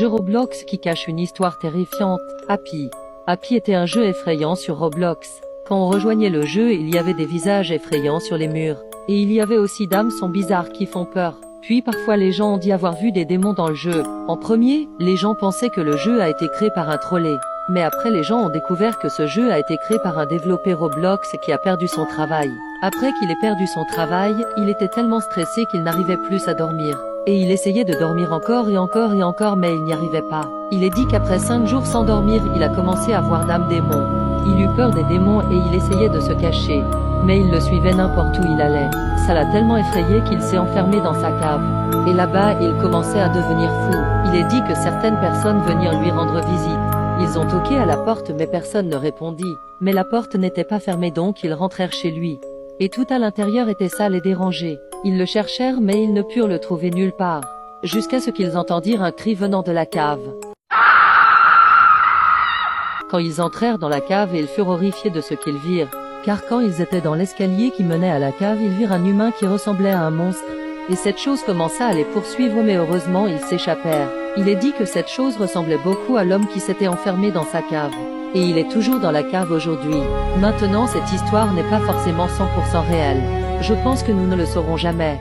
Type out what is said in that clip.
Jeu Roblox qui cache une histoire terrifiante. Happy. Happy était un jeu effrayant sur Roblox. Quand on rejoignait le jeu, il y avait des visages effrayants sur les murs. Et il y avait aussi d'âmes bizarres qui font peur. Puis parfois les gens ont dit avoir vu des démons dans le jeu. En premier, les gens pensaient que le jeu a été créé par un trollé. Mais après les gens ont découvert que ce jeu a été créé par un développeur Roblox qui a perdu son travail. Après qu'il ait perdu son travail, il était tellement stressé qu'il n'arrivait plus à dormir. Et il essayait de dormir encore et encore et encore mais il n'y arrivait pas. Il est dit qu'après 5 jours sans dormir, il a commencé à voir d'âmes démons. Il eut peur des démons et il essayait de se cacher. Mais il le suivait n'importe où il allait. Ça l'a tellement effrayé qu'il s'est enfermé dans sa cave. Et là-bas, il commençait à devenir fou. Il est dit que certaines personnes venaient lui rendre visite. Ils ont toqué à la porte mais personne ne répondit. Mais la porte n'était pas fermée donc ils rentrèrent chez lui. Et tout à l'intérieur était sale et dérangé. Ils le cherchèrent mais ils ne purent le trouver nulle part. Jusqu'à ce qu'ils entendirent un cri venant de la cave. Quand ils entrèrent dans la cave ils furent horrifiés de ce qu'ils virent. Car quand ils étaient dans l'escalier qui menait à la cave ils virent un humain qui ressemblait à un monstre. Et cette chose commença à les poursuivre mais heureusement ils s'échappèrent. Il est dit que cette chose ressemblait beaucoup à l'homme qui s'était enfermé dans sa cave. Et il est toujours dans la cave aujourd'hui. Maintenant cette histoire n'est pas forcément 100% réelle. Je pense que nous ne le saurons jamais.